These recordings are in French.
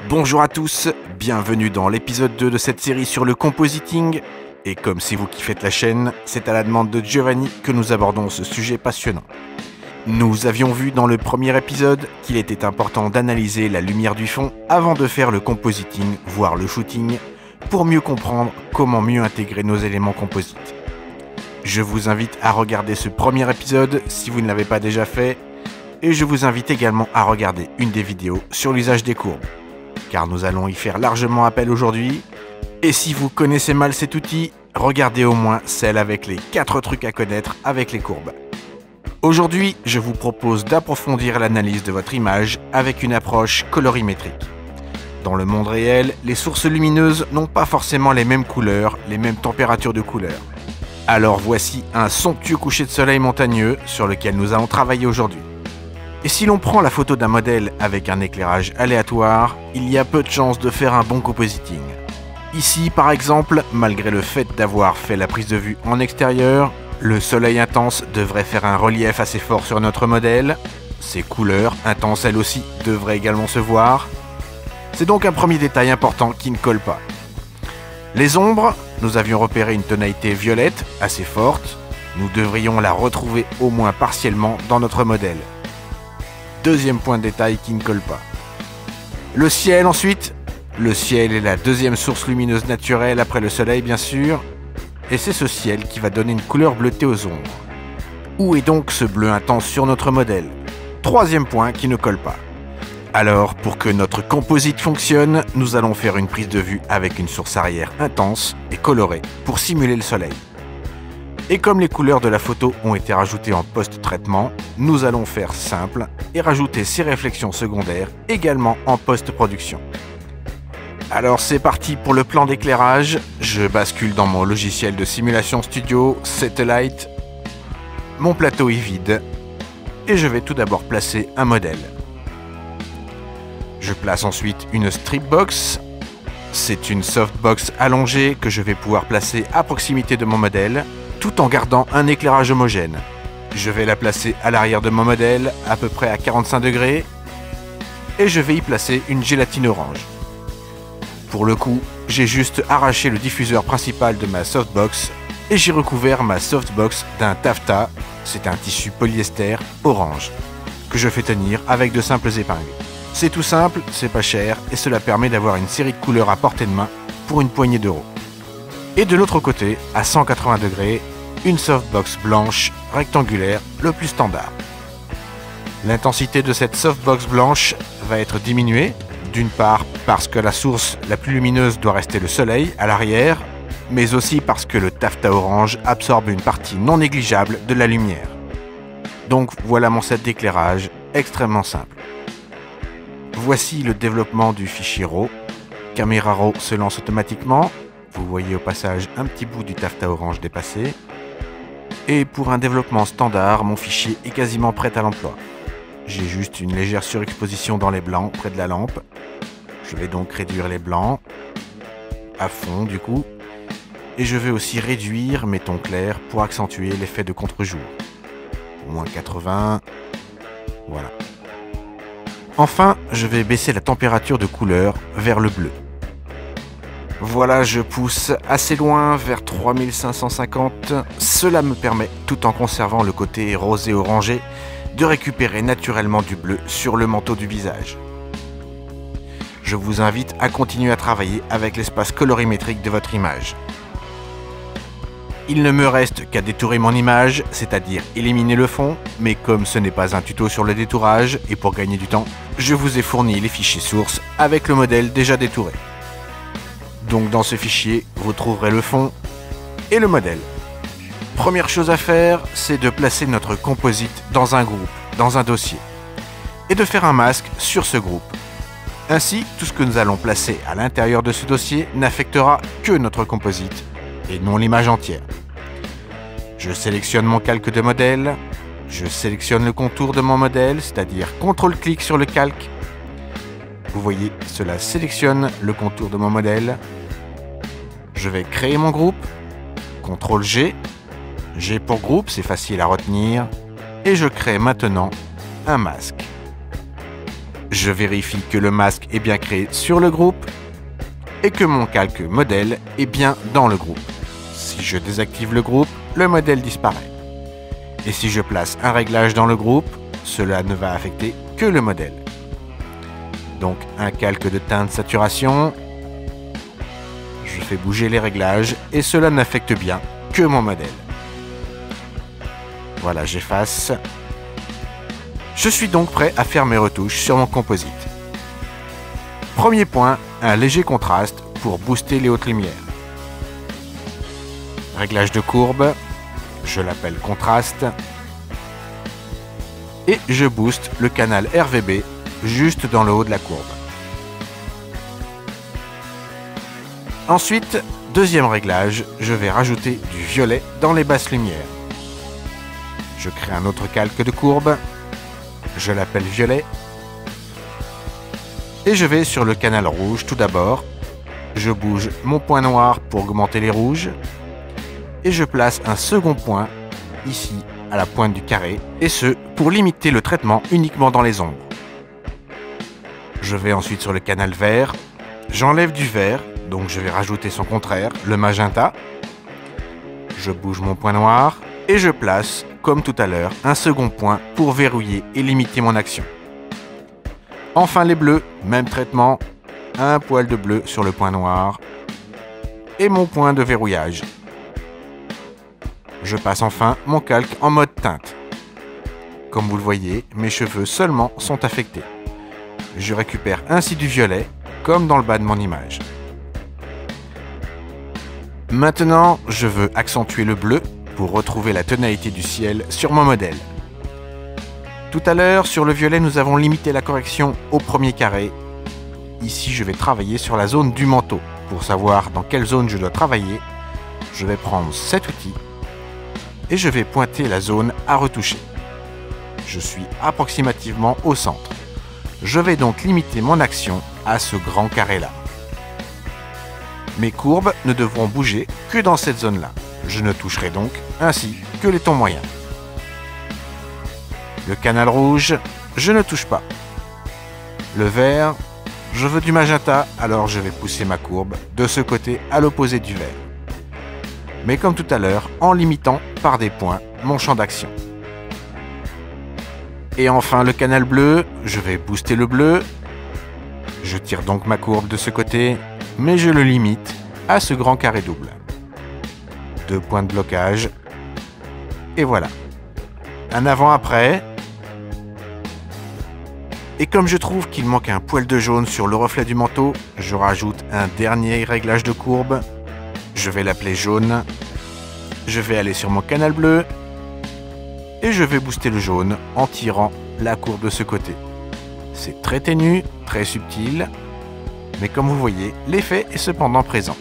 Bonjour à tous, bienvenue dans l'épisode 2 de cette série sur le compositing. Et comme c'est vous qui faites la chaîne, c'est à la demande de Giovanni que nous abordons ce sujet passionnant. Nous avions vu dans le premier épisode qu'il était important d'analyser la lumière du fond avant de faire le compositing, voire le shooting, pour mieux comprendre comment mieux intégrer nos éléments composites. Je vous invite à regarder ce premier épisode si vous ne l'avez pas déjà fait, et je vous invite également à regarder une des vidéos sur l'usage des courbes, car nous allons y faire largement appel aujourd'hui. Et si vous connaissez mal cet outil, regardez au moins celle avec les 4 trucs à connaître avec les courbes. Aujourd'hui, je vous propose d'approfondir l'analyse de votre image avec une approche colorimétrique. Dans le monde réel, les sources lumineuses n'ont pas forcément les mêmes couleurs, les mêmes températures de couleur. Alors voici un somptueux coucher de soleil montagneux sur lequel nous allons travailler aujourd'hui. Et si l'on prend la photo d'un modèle avec un éclairage aléatoire, il y a peu de chances de faire un bon compositing. Ici par exemple, malgré le fait d'avoir fait la prise de vue en extérieur, le soleil intense devrait faire un relief assez fort sur notre modèle. Ses couleurs intenses elles aussi devraient également se voir. C'est donc un premier détail important qui ne colle pas. Les ombres, nous avions repéré une tonalité violette assez forte. Nous devrions la retrouver au moins partiellement dans notre modèle. Deuxième point de détail qui ne colle pas. Le ciel ensuite. Le ciel est la deuxième source lumineuse naturelle après le soleil bien sûr. Et c'est ce ciel qui va donner une couleur bleutée aux ombres. Où est donc ce bleu intense sur notre modèle? Troisième point qui ne colle pas. Alors, pour que notre composite fonctionne, nous allons faire une prise de vue avec une source arrière intense et colorée pour simuler le soleil. Et comme les couleurs de la photo ont été rajoutées en post-traitement, nous allons faire simple et rajouter ces réflexions secondaires également en post-production. Alors c'est parti pour le plan d'éclairage. Je bascule dans mon logiciel de simulation studio, Satellite. Mon plateau est vide et je vais tout d'abord placer un modèle. Je place ensuite une stripbox. C'est une softbox allongée que je vais pouvoir placer à proximité de mon modèle, tout en gardant un éclairage homogène. Je vais la placer à l'arrière de mon modèle, à peu près à 45 degrés, et je vais y placer une gélatine orange. Pour le coup, j'ai juste arraché le diffuseur principal de ma softbox, et j'ai recouvert ma softbox d'un taffetas, c'est un tissu polyester orange, que je fais tenir avec de simples épingles. C'est tout simple, c'est pas cher, et cela permet d'avoir une série de couleurs à portée de main pour une poignée d'euros. Et de l'autre côté, à 180 degrés, une softbox blanche rectangulaire, le plus standard. L'intensité de cette softbox blanche va être diminuée, d'une part parce que la source la plus lumineuse doit rester le soleil à l'arrière, mais aussi parce que le taffetas orange absorbe une partie non négligeable de la lumière. Donc voilà mon set d'éclairage, extrêmement simple. Voici le développement du fichier RAW. Camera RAW se lance automatiquement. Vous voyez au passage un petit bout du taffetas orange dépassé. Et pour un développement standard, mon fichier est quasiment prêt à l'emploi. J'ai juste une légère surexposition dans les blancs près de la lampe. Je vais donc réduire les blancs à fond du coup. Et je vais aussi réduire mes tons clairs pour accentuer l'effet de contre-jour. Moins 80. Voilà. Enfin, je vais baisser la température de couleur vers le bleu. Voilà, je pousse assez loin, vers 3550. Cela me permet, tout en conservant le côté rosé orangé, de récupérer naturellement du bleu sur le manteau du visage. Je vous invite à continuer à travailler avec l'espace colorimétrique de votre image. Il ne me reste qu'à détourer mon image, c'est-à-dire éliminer le fond, mais comme ce n'est pas un tuto sur le détourage, et pour gagner du temps, je vous ai fourni les fichiers sources avec le modèle déjà détouré. Donc dans ce fichier, vous trouverez le fond et le modèle. Première chose à faire, c'est de placer notre composite dans un groupe, dans un dossier, et de faire un masque sur ce groupe. Ainsi, tout ce que nous allons placer à l'intérieur de ce dossier n'affectera que notre composite, et non l'image entière. Je sélectionne mon calque de modèle, je sélectionne le contour de mon modèle, c'est-à-dire CTRL-clic sur le calque. Vous voyez, cela sélectionne le contour de mon modèle. Je vais créer mon groupe, CTRL-G, G pour groupe, c'est facile à retenir, et je crée maintenant un masque. Je vérifie que le masque est bien créé sur le groupe et que mon calque modèle est bien dans le groupe. Si je désactive le groupe, le modèle disparaît. Et si je place un réglage dans le groupe, cela ne va affecter que le modèle. Donc un calque de teinte saturation, je fais bouger les réglages et cela n'affecte bien que mon modèle. Voilà, j'efface. Je suis donc prêt à faire mes retouches sur mon composite. Premier point, un léger contraste pour booster les hautes lumières. Réglage de courbe, je l'appelle contraste. Et je booste le canal RVB juste dans le haut de la courbe. Ensuite, deuxième réglage, je vais rajouter du violet dans les basses lumières. Je crée un autre calque de courbe, je l'appelle violet. Et je vais sur le canal rouge tout d'abord. Je bouge mon point noir pour augmenter les rouges. Et je place un second point ici à la pointe du carré, et ce pour limiter le traitement uniquement dans les ombres. Je vais ensuite sur le canal vert, j'enlève du vert, donc je vais rajouter son contraire, le magenta. Je bouge mon point noir et je place, comme tout à l'heure, un second point pour verrouiller et limiter mon action. Enfin les bleus, même traitement, un poil de bleu sur le point noir et mon point de verrouillage. Je passe enfin mon calque en mode teinte. Comme vous le voyez, mes cheveux seulement sont affectés. Je récupère ainsi du violet, comme dans le bas de mon image. Maintenant, je veux accentuer le bleu pour retrouver la tonalité du ciel sur mon modèle. Tout à l'heure, sur le violet, nous avons limité la correction au premier carré. Ici, je vais travailler sur la zone du manteau. Pour savoir dans quelle zone je dois travailler, je vais prendre cet outil et je vais pointer la zone à retoucher. Je suis approximativement au centre. Je vais donc limiter mon action à ce grand carré-là. Mes courbes ne devront bouger que dans cette zone-là. Je ne toucherai donc ainsi que les tons moyens. Le canal rouge, je ne touche pas. Le vert, je veux du magenta, alors je vais pousser ma courbe de ce côté à l'opposé du vert. Mais comme tout à l'heure, en limitant par des points mon champ d'action. Et enfin le canal bleu, je vais booster le bleu. Je tire donc ma courbe de ce côté, mais je le limite à ce grand carré double. 2 points de blocage. Et voilà. Un avant-après. Et comme je trouve qu'il manque un poil de jaune sur le reflet du manteau, je rajoute un dernier réglage de courbe. Je vais l'appeler jaune. Je vais aller sur mon canal bleu. Et je vais booster le jaune en tirant la courbe de ce côté. C'est très ténu, très subtil, mais comme vous voyez, l'effet est cependant présent.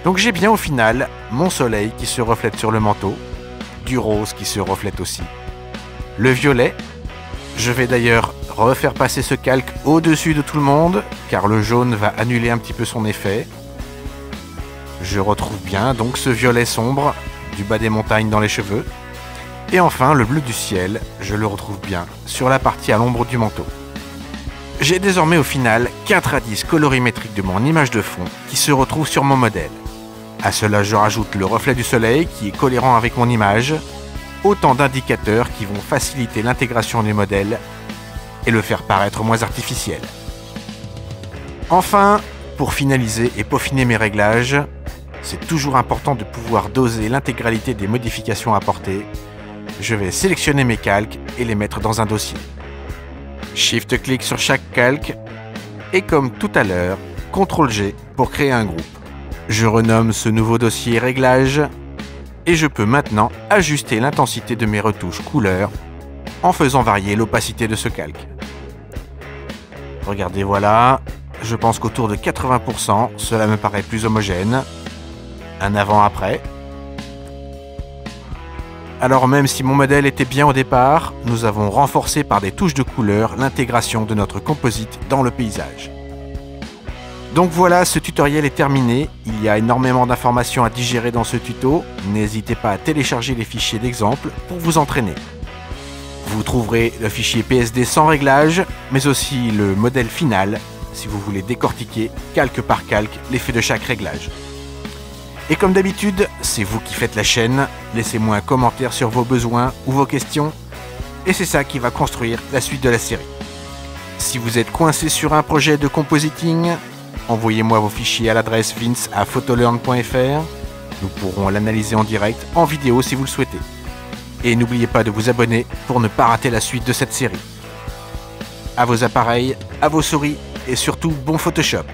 Donc j'ai bien au final mon soleil qui se reflète sur le manteau, du rose qui se reflète aussi, le violet. Je vais d'ailleurs refaire passer ce calque au-dessus de tout le monde, car le jaune va annuler un petit peu son effet. Je retrouve bien donc ce violet sombre du bas des montagnes dans les cheveux. Et enfin, le bleu du ciel, je le retrouve bien sur la partie à l'ombre du manteau. J'ai désormais au final 4 indices colorimétriques de mon image de fond qui se retrouvent sur mon modèle. À cela, je rajoute le reflet du soleil qui est cohérent avec mon image, autant d'indicateurs qui vont faciliter l'intégration du modèle et le faire paraître moins artificiel. Enfin, pour finaliser et peaufiner mes réglages, c'est toujours important de pouvoir doser l'intégralité des modifications apportées. Je vais sélectionner mes calques et les mettre dans un dossier. Shift-clic sur chaque calque et comme tout à l'heure, CTRL-G pour créer un groupe. Je renomme ce nouveau dossier Réglages et je peux maintenant ajuster l'intensité de mes retouches couleurs en faisant varier l'opacité de ce calque. Regardez, voilà, je pense qu'autour de 80%, cela me paraît plus homogène. Un avant-après. Alors même si mon modèle était bien au départ, nous avons renforcé par des touches de couleur l'intégration de notre composite dans le paysage. Donc voilà, ce tutoriel est terminé. Il y a énormément d'informations à digérer dans ce tuto. N'hésitez pas à télécharger les fichiers d'exemple pour vous entraîner. Vous trouverez le fichier PSD sans réglage, mais aussi le modèle final, si vous voulez décortiquer calque par calque l'effet de chaque réglage. Et comme d'habitude, c'est vous qui faites la chaîne, laissez-moi un commentaire sur vos besoins ou vos questions, et c'est ça qui va construire la suite de la série. Si vous êtes coincé sur un projet de compositing, envoyez-moi vos fichiers à l'adresse vince@photolearn.fr. Nous pourrons l'analyser en direct, en vidéo si vous le souhaitez. Et n'oubliez pas de vous abonner pour ne pas rater la suite de cette série. À vos appareils, à vos souris et surtout bon Photoshop.